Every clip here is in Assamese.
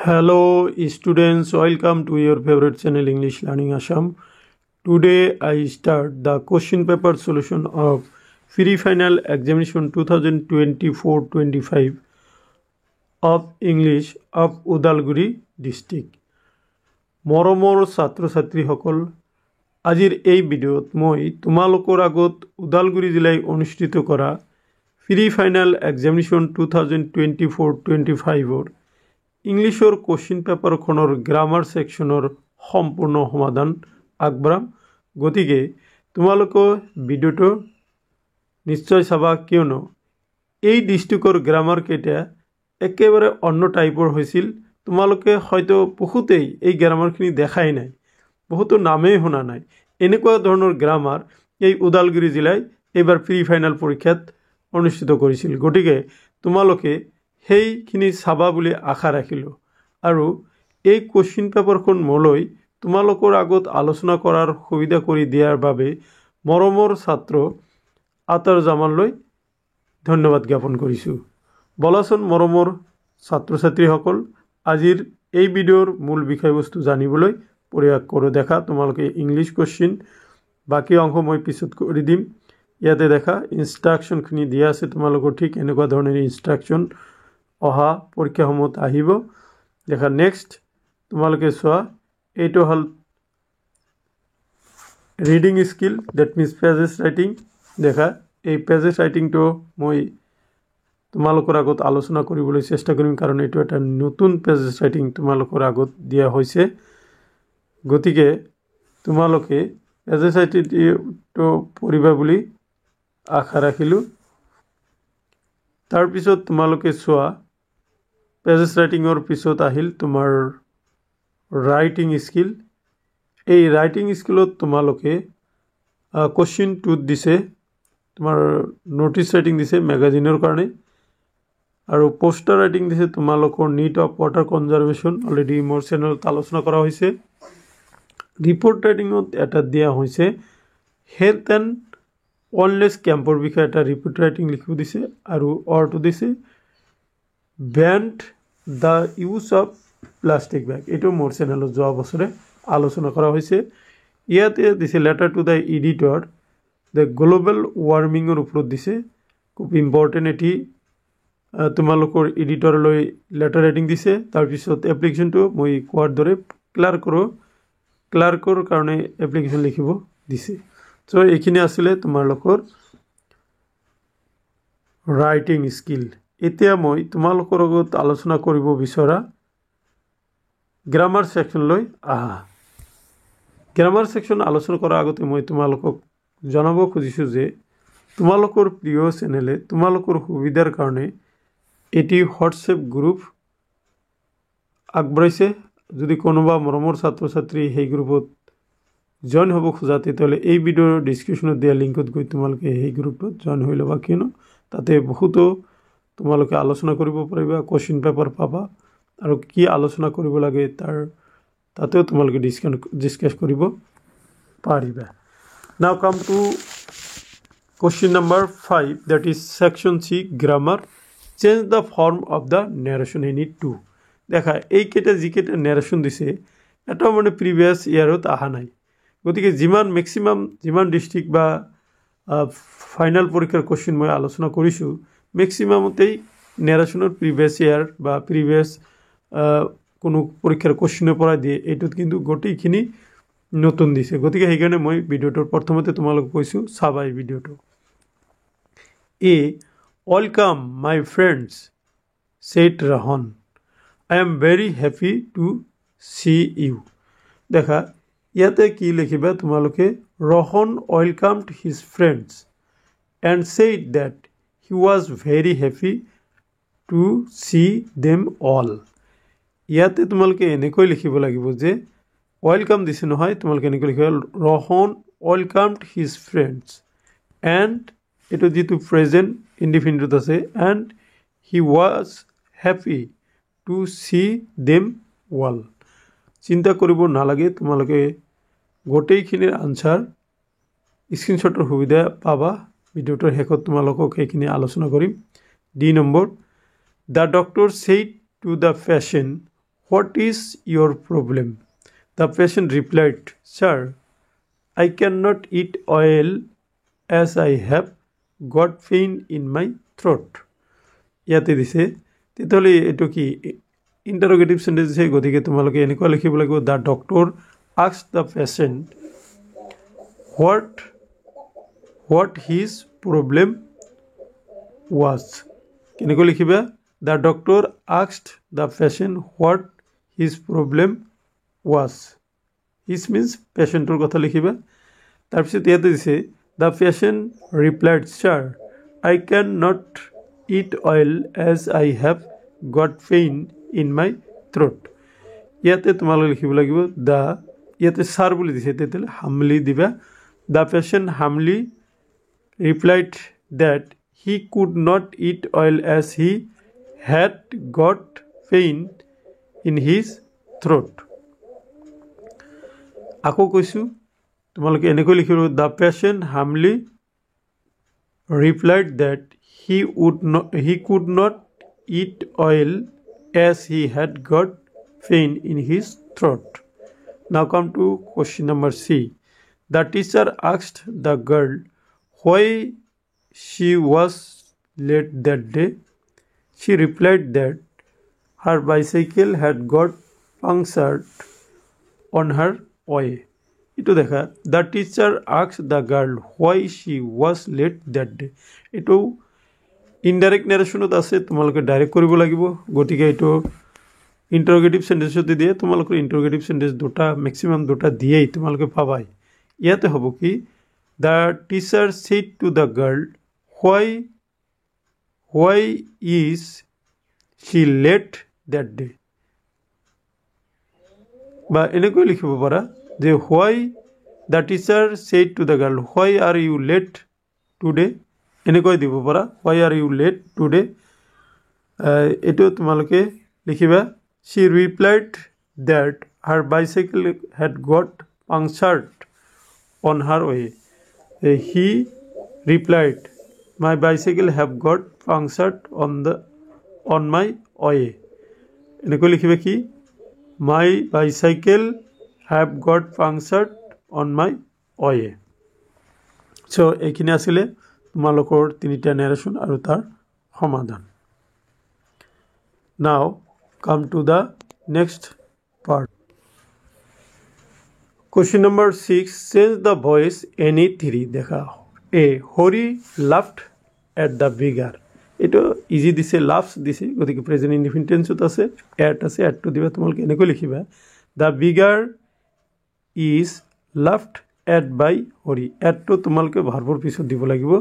Hello students, welcome to your favorite channel English Learning Assam. Today I start the question paper solution of pre-final examination 2024-25 of English of Udalguri district. মৰমৰ ছাত্ৰ ছাত্ৰীসকল, আজিৰ এই ভিডিঅ'ত মই তোমালোকৰ আগত উদালগুৰি জিলাই অনুষ্ঠিত কৰা প্ৰি-ফাইনেল এক্সামিনেশ্যন 2024-25 ইংলিছৰ কোশ্চিন পেপাৰখনৰ গ্ৰামাৰ ছেকশ্যনৰ সম্পূৰ্ণ সমাধান আগবঢ়াম। গতিকে তোমালোকে ভিডিঅ'টো নিশ্চয় চাবা, কিয়নো এই ডিষ্ট্ৰিক্টৰ গ্ৰামাৰ কেইটা একেবাৰে অন্য টাইপৰ হৈছিল। তোমালোকে হয়তো বহুতেই এই গ্ৰামাৰখিনি দেখাই নাই, বহুতো নামেই শুনা নাই। এনেকুৱা ধৰণৰ গ্ৰামাৰ এই ওদালগুৰি জিলাই এইবাৰ প্ৰি ফাইনেল পৰীক্ষাত অনুষ্ঠিত কৰিছিল। গতিকে তোমালোকে সেইখিনি চাবা বুলি আশা ৰাখিলোঁ। আৰু এই কোশ্চিন পেপাৰখন মোলৈ তোমালোকৰ আগত আলোচনা কৰাৰ সুবিধা কৰি দিয়াৰ বাবে মৰমৰ ছাত্ৰ আতাৰ জামানলৈ ধন্যবাদ জ্ঞাপন কৰিছোঁ। বলাচোন মৰমৰ ছাত্ৰ ছাত্ৰীসকল, আজিৰ এই ভিডিঅ'ৰ মূল বিষয়বস্তু জানিবলৈ প্ৰয়াস কৰোঁ। দেখা তোমালোকে ইংলিছ কোশ্চিন, বাকী অংশ মই পিছত কৰি দিম। ইয়াতে দেখা ইনষ্ট্ৰাকশ্যনখিনি দিয়া আছে, তোমালোকৰ ঠিক এনেকুৱা ধৰণৰ ইনষ্ট্ৰাকশ্যন অহা পৰীক্ষাসমূহত আহিব। দেখা নেক্সট তোমালোকে চোৱা, এইটো হ'ল reading skill, that means pages writing. দেখা এই পেজেছ ৰাইটিংটো মই তোমালোকৰ আগত আলোচনা কৰিবলৈ চেষ্টা কৰিম, কাৰণ এইটো এটা নতুন পেজেছ ৰাইটিং তোমালোকৰ আগত দিয়া হৈছে। গতিকে তোমালোকে পেজেছ ৰাইটিংটো পঢ়িবা বুলি আশা ৰাখিলোঁ। তাৰপিছত তোমালোকে চোৱা, পেজেছ ৰাইটিঙৰ পিছত আহিল তোমাৰ ৰাইটিং স্কিল। এই ৰাইটিং স্কিলত তোমালোকে কোশ্চিন 2ত দিছে তোমাৰ ন'টিছ ৰাইটিং দিছে মেগাজিনৰ কাৰণে, আৰু পোষ্টাৰ ৰাইটিং দিছে তোমালোকৰ নীড অফ ৱাটাৰ কনজাৰ্ভেশ্যন, অলৰেডি মোৰ চেনেলত আলোচনা কৰা হৈছে। ৰিপৰ্ট ৰাইটিঙত এটা দিয়া হৈছে হেল্থ এণ্ড ৱেলনেছ কেম্পৰ বিষয়ে এটা ৰিপৰ্ট ৰাইটিং লিখিব দিছে, আৰু অৰটো দিছে banned the use of plastic bag. এইটো মোৰ চেনেলত যোৱা বছৰে আলোচনা কৰা হৈছে। ইয়াতে দিছে letter to the editor, the global ৱাৰ্মিঙৰ ওপৰত দিছে, খুব ইম্পৰ্টেণ্ট এটি তোমালোকৰ এডিটৰলৈ লেটাৰ ৰাইটিং দিছে। তাৰপিছত এপ্লিকেশ্যনটো মই কোৱাৰ দৰে ক্লাৰ্কৰ কাৰণে এপ্লিকেশ্যন লিখিব দিছে। চ' এইখিনি আছিলে তোমালোকৰ ৰাইটিং স্কিল। এতিয়া মই তোমালোকৰ লগত আলোচনা কৰিব বিচৰা গ্ৰামাৰ ছেকশ্যনলৈ আহা। গ্ৰামাৰ ছেকশ্যন আলোচনা কৰাৰ আগতে মই তোমালোকক জনাব খুজিছোঁ যে তোমালোকৰ প্ৰিয় চেনেলে তোমালোকৰ সুবিধাৰ কাৰণে এটি হোৱাটছএপ গ্ৰুপ আগবঢ়াইছে। যদি কোনোবা মৰমৰ ছাত্ৰ ছাত্ৰী সেই গ্ৰুপত জইন হ'ব খোজা, তেতিয়াহ'লে এই ভিডিঅ'ৰ ডিছক্ৰিপশ্যনত দিয়া লিংকত গৈ তোমালোকে সেই গ্ৰুপটোত জইন হৈ ল'বা, কিয়নো তাতে বহুতো তোমালোকে আলোচনা কৰিব পাৰিবা, কোশ্চিন পেপাৰ পাবা, আৰু কি আলোচনা কৰিব লাগে তাতেও তোমালোকে ডিছকাছ কৰিব পাৰিবা। নাও come two question number 5, that is section C, grammar. Change the form of the narration in it too. দেখা এইকেইটা যিকেইটা নেৰেশ্যন দিছে এটাও মানে প্ৰিভিয়াছ ইয়াৰত অহা নাই। গতিকে মেক্সিমাম যিমান ডিষ্ট্ৰিক্ট বা ফাইনেল পৰীক্ষাৰ কোশ্চিন মই আলোচনা কৰিছোঁ, মেক্সিমামতেই নেৰেশ্যনৰ প্ৰিভিয়াছ ইয়াৰ বা প্ৰিভিয়াছ কোনো পৰীক্ষাৰ কোশ্চিনৰ পৰা দিয়ে। এইটোত কিন্তু গোটেইখিনি নতুন দিছে। গতিকে সেইকাৰণে মই ভিডিঅ'টোৰ প্ৰথমতে তোমালোকক কৈছোঁ চাবা এই ভিডিঅ'টো। Welcome my friends, said Rahan. I am very happy to see you. দেখা ইয়াতে কি লিখিবা তোমালোকে, Rahan welcomed his friends and said that he was very happy to see them all. ইয়াতে তোমালোকে এনেকৈ লিখিব লাগিব যে ৱেলকাম দিছে নহয়, তোমালোকে এনেকৈ লিখিবা Rahan welcomed his friends, and এইটো যিটো প্ৰেজেণ্ট ইনডিফিনিটত আছে, and he was happy to see them all. চিন্তা কৰিব নালাগে, তোমালোকে গোটেইখিনিৰ আনচাৰ স্ক্ৰীনশ্বটৰ সুবিধা পাবা। ভিডিঅ'টোৰ শেষত তোমালোকক সেইখিনি আলোচনা কৰিম। D number, the doctor said to the patient What is your problem? The patient replied, Sir, I cannot eat oil as I have got pain in my throat. ইয়াতে দিছে তেতিয়াহ'লে এইটো কি ইণ্টাৰোগেটিভ চেণ্টেঞ্চ দিছে গতিকে তোমালোকে এনেকুৱা লিখিব লাগিব the doctor ask the patient what his problem was কেনেকৈ লিখিবা the doctor asked the patient what his problem was his means পেচেণ্টৰ কথা লিখিবা তাৰপিছত ইয়াতে দিছে the patient replied sir I can not eat oil as I have got pain in my throat. ইয়াতে তোমালোকে লিখিব লাগিব দ্য ইয়াতে ছাৰ বুলি দিছে তেতিয়াহ'লে হামলি দিবা the patient humbly replied that he could not eat oil as he had got pain in his throat আকৌ কৈছোঁ তোমালোকে এনেকৈ লিখিব the patient humbly replied that he could not eat oil as he had got pain in his throat. Now come to question number C. The teacher asked the girl why she was late that day. She replied that her bicycle had got punctured on her way. Ito dekha the teacher asked the girl why she was late that day. Ito indirect নেৰেশ্যনত আছে তোমালোকে ডাইৰেক্ট কৰিব লাগিব গতিকে এইটো ইণ্টাৰোগেটিভ চেণ্টেঞ্চতে দিয়ে তোমালোকৰ ইণ্টাৰোগেটিভ চেণ্টেঞ্চ দুটা মেক্সিমাম দুটা দিয়েই তোমালোকে পাবাই ইয়াতে হ'ব কি the teacher said to the girl why is she late that day বা এনেকৈ লিখিব পাৰা যে why the teacher said to the girl why are you late today এনেকৈ দিব পাৰা why are you late today এইটো তোমালোকে লিখিবা she replied that her bicycle had got punctured on her way he replied my bicycle have got punctured on my way এনেকৈ লিখিবা কি my bicycle have got punctured on my ৱে চ' এইখিনি আছিলে তোমালোকৰ তিনিটা নেৰেশ্যন আৰু তাৰ সমাধান now come to the next part question number 6 change the voice any three দেখা Hari laughed at the beggar এইটো ইজি দিছে লাফছ দিছে গতিকে প্ৰেজেণ্ট ইনডিফিনিট টেন্সত আছে এডটো দিবা তোমালোকে এনেকৈ লিখিবা the beggar is laughed at by Hari এডটো তোমালোকে ভাৰ্বৰ পিছত দিব লাগিব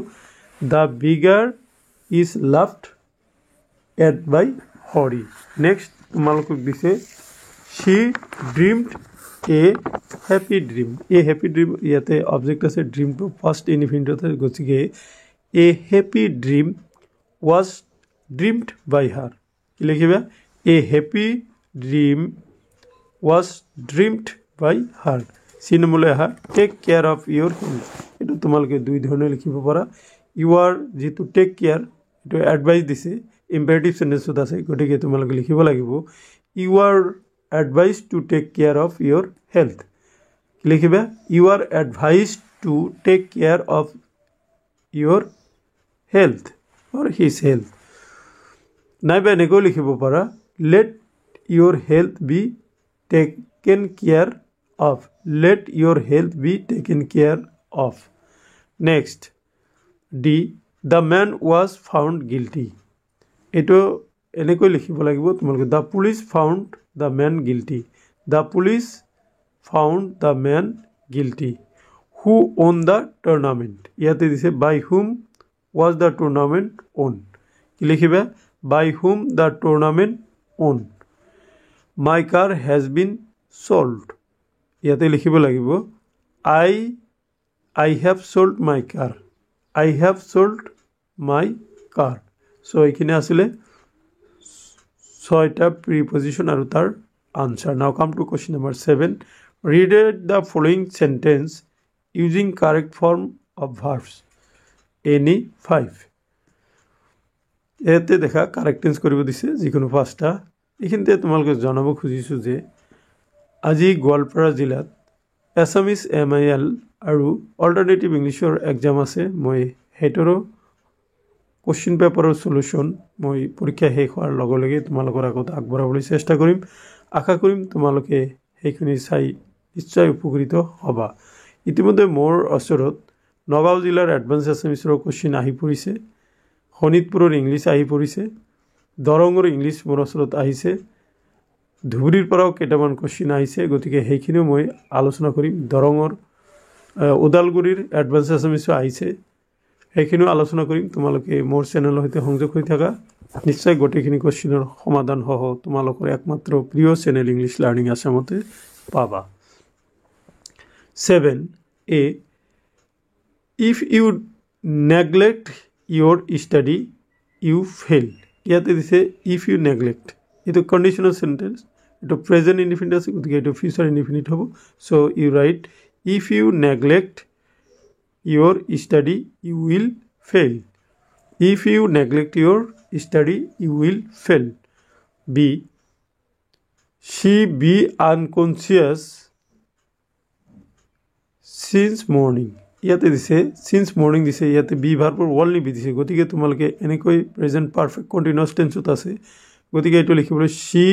the beggar is laughed at by Hari next তোমালোকক দিছে she dreamed a happy dream a happy dream ইয়াতে অবজেক্ট আছে ড্ৰিমটো ফাৰ্ষ্ট ইনডিফিনিটত আছে গতিকে a happy dream was dreamed by her কি লিখিবা a happy dream was dreamed by her C নম্বৰলৈ আহা take care of your health এইটো তোমালোকে দুই ধৰণে লিখিব পাৰা ইউ আৰ যিটো টেক কেয়াৰ এইটো এডভাইচ দিছে ইম্পেৰেটিভ চেণ্টেঞ্চত আছে গতিকে তোমালোকে লিখিব লাগিব you are advice to take care of your health লিখিবা you are advice to take care of your health or his health নাইবা এনেকৈ লিখিব পাৰা let your health be taken care of let your health be taken care of next D the man was found guilty eto enekoi likhibo lagibo tumaloke the police found the man guilty the police found the man guilty who won the tournament yate dise by whom was the tournament won ki likhiba by whom the tournament won my car has been sold ইয়াতে লিখিব লাগিব I have sold my car I have sold my car so এইখিনি আসলে ছয়টা প্রিপজিশন আৰু তাৰ answer now come to question number 7 read the following sentence using correct form of verbs any 5 এতে দেখা কারেক্ট টেন্স কৰিব দিছে যিকোনো পাঁচটা এইখিনিতে তোমালোকে জনাব খুজিছোঁ যে আজি গোৱালপাৰা জিলাত এছামিজ MIL আৰু অল্টাৰনেটিভ ইংলিছৰ এক্সাম আছে মই সেইটোৰো কোশ্চিন পেপাৰৰ সলিউশন মই পৰীক্ষা শেষ হোৱাৰ লগে লগে তোমালোকৰ আগত আগবঢ়াবলৈ চেষ্টা কৰিম আশা কৰিম তোমালোকে সেইখিনি চাই নিশ্চয় উপকৃত হ'বা ইতিমধ্যে মোৰ ওচৰত নগাঁও জিলাৰ এডভান্স এছামিজৰ কোশ্চিন আহি পৰিছে শোণিতপুৰৰ ইংলিছ আহি পৰিছে দৰঙৰ ইংলিছ মোৰ ওচৰত আহিছে ধুবুৰীৰ পৰাও কেইটামান কোশ্চিন আহিছে গতিকে সেইখিনিও মই আলোচনা কৰিম দৰঙৰ ওদালগুৰিৰ এডভান্স এছামিজো আহিছে সেইখিনিও আলোচনা কৰিম তোমালোকে মোৰ চেনেলৰ সৈতে সংযোগ হৈ থাকা নিশ্চয় গোটেইখিনি কোশ্চিনৰ সমাধান সহ তোমালোকৰ একমাত্ৰ প্ৰিয় চেনেল ইংলিছ লাৰ্নিং আসামতে পাবা 7a if you neglect your study you fail ইয়াতে দিছে if you neglect এটা কন্ডিশনাল সেন্টেন্স এটা প্রেজেন্ট ইনডিফিনিট আছে গতিকে এটা ফিউচার ইনডিফিনিট হ'ব so you write if you neglect your study you will fail if you neglect your study you will fail b she be unconscious since morning ইয়াতে দিছে since morning দিছে ইয়াতে be ভাৰ্বৰ only be দিছে গতিকে তোমালোকে এনেকৈ প্ৰেজেন্ট পারফেক্ট কন্টিনিউয়াস টেন্সত আছে গতিকে এটো লিখিবলৈ she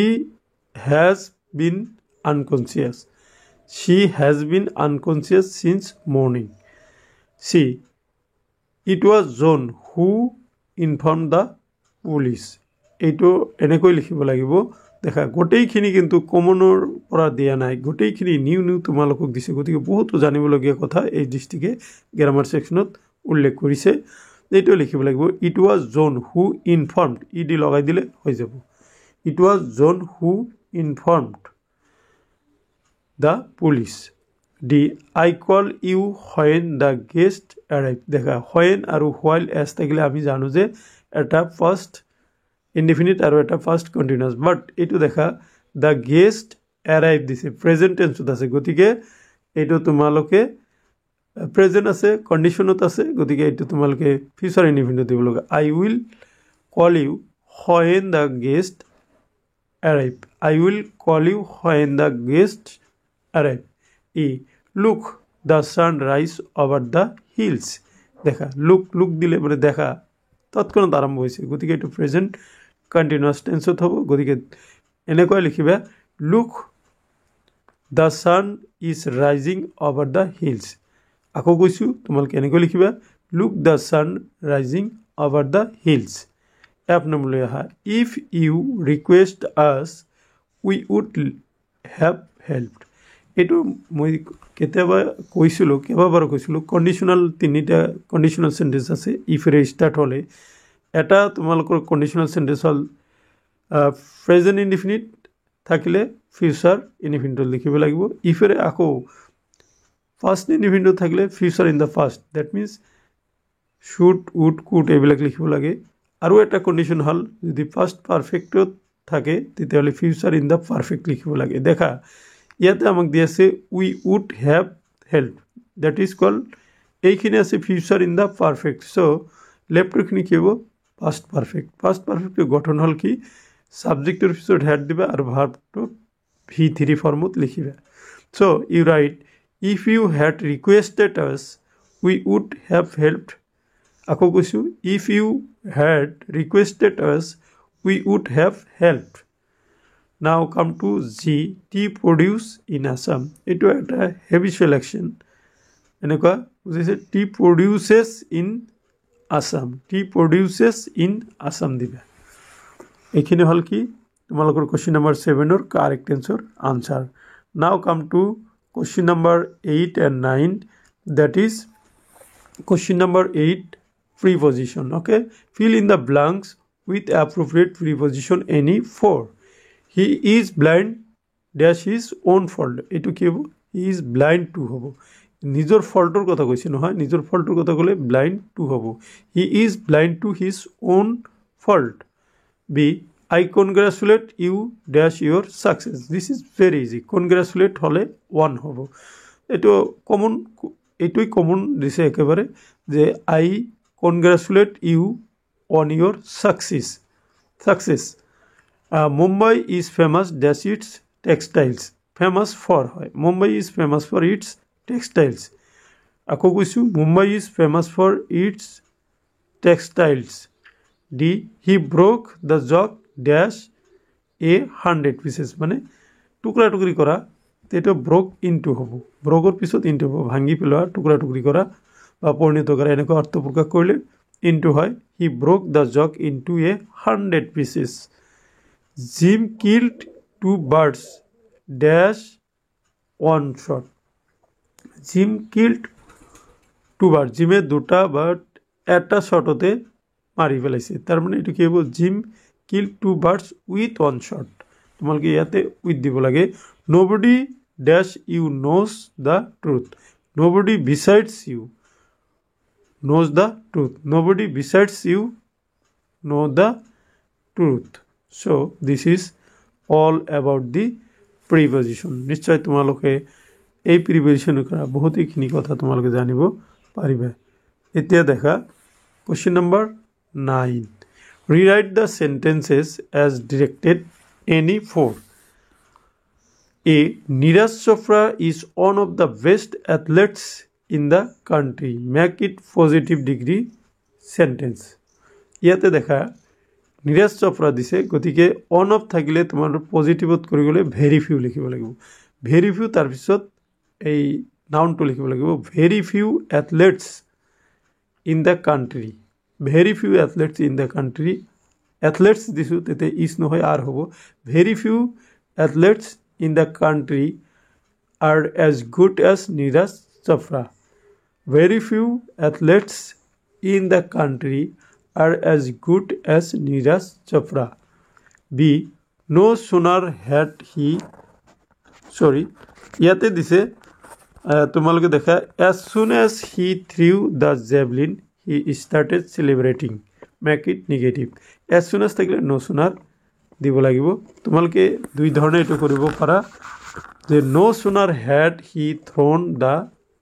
has been unconscious she has been unconscious since morning see it was John who informed the police এটো এনেকৈ লিখিব লাগিব দেখা গোটেইখিনি কিন্তু কমনৰ পৰা দিয়া নাই গোটেইখিনি নিউ তোমালোকক দিছে গতিকে বহুত জানিবলগীয়া কথা এই দৃষ্টিকে গ্ৰামাৰ সেকশনত উল্লেখ কৰিছে এটো লিখিব লাগিব it was John who informed ed লগাই দিলে হৈ যাব it was John who informed the police d I call you when the guest arrived দেখা when আৰু while as থাকিলে আমি জানো যে এটা ফাৰ্স্ট indefinite আৰু এটা ফার্স্ট কন্টিনিউয়াস বাট এটো দেখা the guest arrived দিছে প্রেজেন্ট টেন্সত আছে গতিকে এটো তোমালোকে প্রেজেন্ট আছে কন্ডিশনত আছে গতিকে এটো তোমালোকে ফিউচার ইনডিফিনিট দিব লগা I will call you when the guest arrive I will call you when the guest arrive e look the sun rise over the hills দেখা look দিলে মানে দেখা তৎক্ষণাৎ আরম্ভ হৈছে গতিকে এটো প্রেজেন্ট কন্টিনিউয়াস টেন্সত হ'ব গতিকে এনেকৈ লিখিবা look the sun is rising over the hills আকৌ কৈছো তোমালোকে এনেকৈ লিখিবা look the sun rising over the hills app নম্বৰলৈ আহা if you request us we would have helped এটো মই কেতিয়াবা কৈছিলো কেইবাবাৰ কৈছিলো কন্ডিশনাল তিনিটা কন্ডিশনাল সেন্টেন্স আছে if এৰ স্টাৰ্ট হলে এটা তোমালোকৰ কন্ডিশনাল সেন্টেন্স হল প্রেজেন্ট ইনডিফিনিট থাকিলে ফিউচার ইনডিফিনিট লিখিব লাগিব if এর আকৌ ফার্স্ট ইনডিফিনিট থাকিলে future in the first that means should would could এইবিলাক লিখিব লাগে আৰু এটা কন্ডিশন হল যদি ফার্স্ট পারফেক্টত থাকে তেতিয়াহলে ফিউচার ইন দা পারফেক্ট লিখিব লাগে দেখা ইয়াতে আমাক দি আছে we would have helped that is called এইখিনি আছে future in the perfect so লেফটৰখিনি কি হ'ব past perfect গঠন হল কি সাবজেক্টৰ পিছত হেড দিবা আৰু ভার্বটো v3 ফর্মত লিখিবা so you write if you had requested us we would have helped আকৌ কৈছো if you had requested us we would have helped now come to G tea produce in Assam eto eta habitual action eneka bujiছে tea produces in Assam tea produces in Assam diba ekhine hol ki তোমালোকৰ question number 7 or correct answer now come to question number 8 and 9 that is question number 8 preposition okay fill in the blanks with appropriate preposition any for he is blind dash his own fault eto ki hobo he is blind to hobo নিজৰ ফল্টৰ কথা কৈছে নহয় নিজৰ ফল্টৰ কথা কলে blind to hobo he is blind to his own fault b I congratulate you dash your success this is very easy congratulate hole one hobo eto common দিছে একেবারে যে I congratulate you on your success Mumbai is famous dash its textiles famous for হয় Mumbai is famous for its textiles আকৌ কৈছোঁ Mumbai is famous for its textiles D he broke the jug dash a 100 pieces মানে টুকুৰা টুকুৰি কৰা এইটো ব্ৰক ইনটু হ'ব ব্ৰকৰ পিছত ইনটু হ'ব ভাঙি পেলোৱা টুকুৰা টুকুৰি কৰা বা পৰিণত কৰা এনেকুৱা অৰ্থ প্ৰকাশ কৰিলে ইনটু হয় he broke the jug into a 100 pieces Jim killed 2 birds dash 1 shot Jim killed 2 bird জিমে দুটা বাৰ্ড এটা শ্বটতে মাৰি পেলাইছে তাৰ মানে এইটো কি হ'ব gym killed 2 birds with 1 shot তোমালোকে ইয়াতে উইথ দিব লাগে nobody dash you knows the truth nobody besides you knows the truth nobody besides you know the truth so this is all about the preposition নিশ্চয় তোমালোকে এই প্ৰিপজিশন কৰা বহুতখিনি কথা তোমালোকে জানিব পাৰিবা এতিয়া দেখা question number 9 rewrite the sentences as directed any four A. Neeraj Chopra is one of the best athletes in the country. Make it positive degree sentence. ইয়াতে দেখা নীৰজ চোপ্ৰা দিছে গতিকে অন অফ থাকিলে তোমাৰ পজিটিভত কৰিবলৈ ভেৰি ফিউ লিখিব লাগিব ভেৰি ফিউ তাৰপিছত এই নাউনটো লিখিব লাগিব very few athletes in the country very few athletes in the country athletes দিছোঁ তেতিয়া ইজ নহয় আৰ হ'ব very few athletes in the country are as good as Neeraj Chopra. Very few athletes in the country are as good as Neeraj Chopra. B. No sooner had he ইয়াতে দিছে তোমালোকে দেখা as soon as he threw the javelin he started celebrating. Make it negative. As soon as থাকিলে no sooner দিব লাগিব তোমালোকে দুই ধৰণে এটো কৰিব পাৰা যে no sooner had he thrown the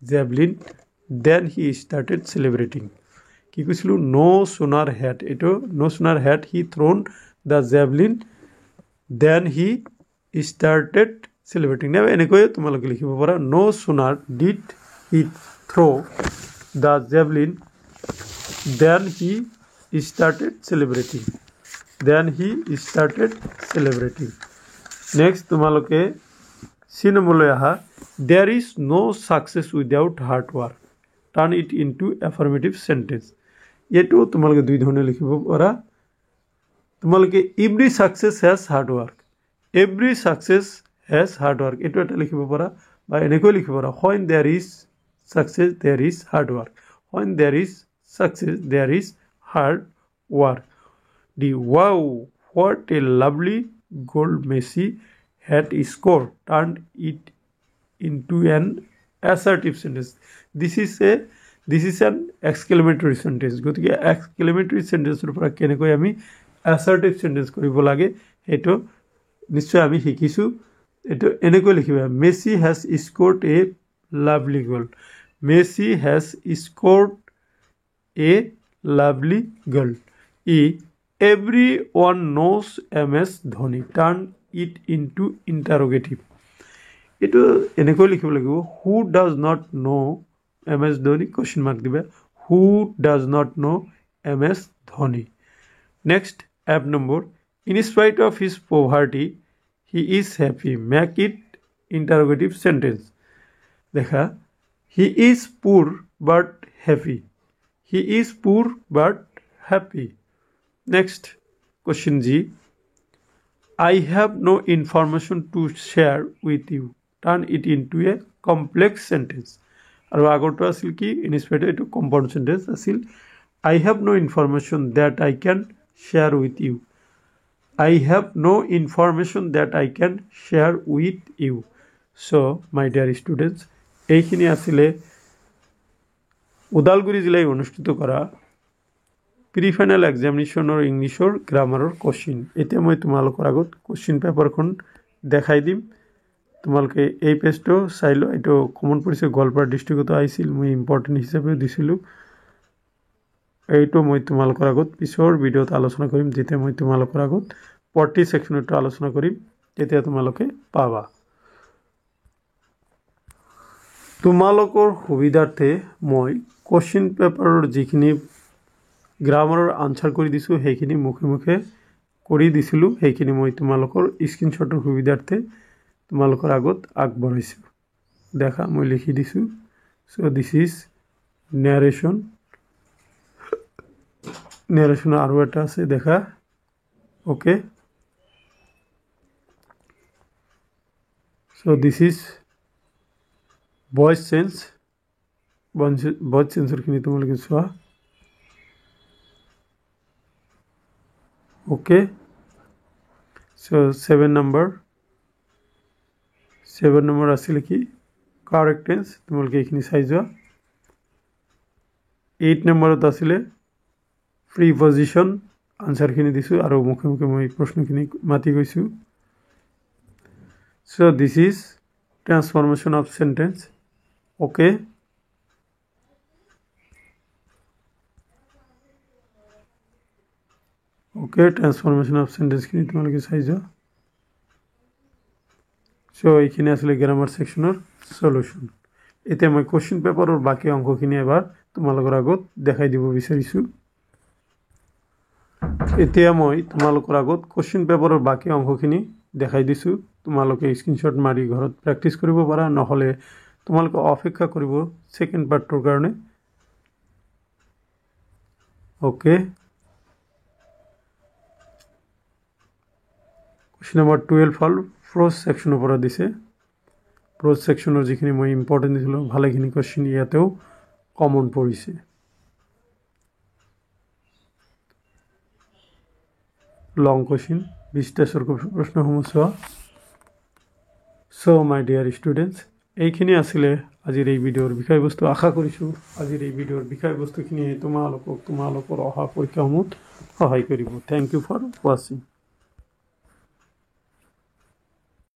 javelin then he started celebrating কি কৈছিলো no sooner had এটো no sooner had he thrown the javelin then he started celebrating না এনেকৈ তোমালোকে লিখিব পাৰা no sooner did he throw the javelin then he started celebrating next তোমালোকে সিনমলৈ আহা there is no success without hard work turn it into affirmative sentence এটো তোমালোকে দুই ধৰণে লিখিব পাৰা তোমালোকে every success has hard work এটো এটা লিখিব পাৰা বা এনেকৈ লিখিব পাৰা when there is success there is hard work when there is success there is hard work The wow, what a lovely goal Messi had scored. Turned it into an assertive sentence. This is an exclamatory sentence. গতিকে exclamatory sentence পৰা কেনেকৈ আমি assertive sentence কৰিব লাগে এটো নিশ্চয় আমি শিকিছো এটো এনেকৈ লিখিবা Messi has scored a lovely goal. Messi has scored a lovely goal. Everyone knows MS Dhoni. Turn it into interrogative. It এনেকৈ লিখিব লাগিব who does not know MS Dhoni question mark দিবা who does not know MS Dhoni. Next app number in spite of his poverty he is happy. Make it interrogative sentence. দেখা he is poor but happy. He is poor but happy. Next question G. I have no information to share with you. Turn it into a complex sentence. আৰু আগৰটো আছিল কি ইনস্পেক্ট এটো কম্পাউণ্ড সেন্টেন্স আছিল I have no information that I can share with you. I have no information that I can share with you. So my dear students এইখিনি আছিলে ওদালগুৰি জিলায় অনুষ্ঠিত কৰা প্ৰি-ফাইনেল এক্সামিনেশ্যনৰ ইংলিছৰ গ্ৰামাৰৰ কোশ্চিন এতিয়া মই তোমালোকৰ আগত কোশ্চিন পেপাৰখন দেখাই দিম তোমালোকে এই পেজটো চাই লো এটো কমন পৰিছে গোৱালপাৰা ডিস্ট্ৰিক্টত আহিছিল মই ইম্পৰ্টেন্ট হিচাপে দিছিলো এইটো মই তোমালোকৰ আগত পিছৰ ভিডিঅ'ত আলোচনা কৰিম যেতিয়া মই তোমালোকৰ আগত প্ৰতি সেকশনটো আলোচনা কৰিম তেতিয়া তোমালোকে পাবা তোমালোকৰ সুবিধাৰ্থে মই কোশ্চেন পেপাৰৰ যিখিনি গ্ৰামাৰৰ আনসাৰ কৰি দিছো সেইখিনি মুখে মুখে কৰি দিছিলো সেইখিনি মই তোমালোকৰ স্ক্ৰিনশ্বটৰ সুবিধাৰ্থে তোমালোকৰ আগত আগবঢ়াইছো দেখা মই লিখি দিছো so this is narration আৰু এটা আছে দেখা okay so this is voice sense খিনি তোমালোকে চোৱা okay so 7 number আছিল কি correct tense তোমালোকে এইখিনি চাই যোৱা 8 নম্বৰত আছিল preposition আনসাৰ খিনি দিছো আৰু মুখে মুখে মই প্ৰশ্নখিনি মাতি গৈছো so this is transformation of sentence okay transformation of sentence খিনি তোমালোকে চাই যোৱা so এইখিনি আসলে গ্ৰামাৰ সেকশনৰ সলিউশন এতিয়া মই কোশ্চেন পেপাৰৰ বাকি অংকখিনি এবাৰ তোমালোকৰ আগত দেখাই দিব বিচাৰিছো এতিয়া মই তোমালোকৰ আগত কোশ্চেন পেপাৰৰ বাকি অংকখিনি দেখাই দিছো তোমালোকে স্ক্ৰিনশ্বট মাৰি ঘৰত প্ৰেক্টিস কৰিব পাৰা নহলে তোমালোকে অপেক্ষা কৰিব সেকেন্ড পাৰ্টৰ কাৰণে ওকে কোশ্চেন নম্বৰ 12 হল prose সেকশনৰ পৰা দিছে prose সেকশনৰ যিখিনি মই ইম্পৰ্টেন্ট দিছিলো ভালেখিনি কোশ্চেন ইয়াতেও কমন পৰিছে লং কোশ্চেন 20 টা প্ৰশ্ন সমস্যা সো মাই ডিয়াৰ ষ্টুডেন্টস এইখিনি আছিল আজিৰ এই ভিডিওৰ বিষয়বস্তু আশা কৰিছো আজিৰ এই ভিডিওৰ বিষয়বস্তুখিনি তোমালোকৰ অহা পৰীক্ষাসমূহত সহায় কৰিব থ্যাংক ইউ ফৰ ওয়াচিং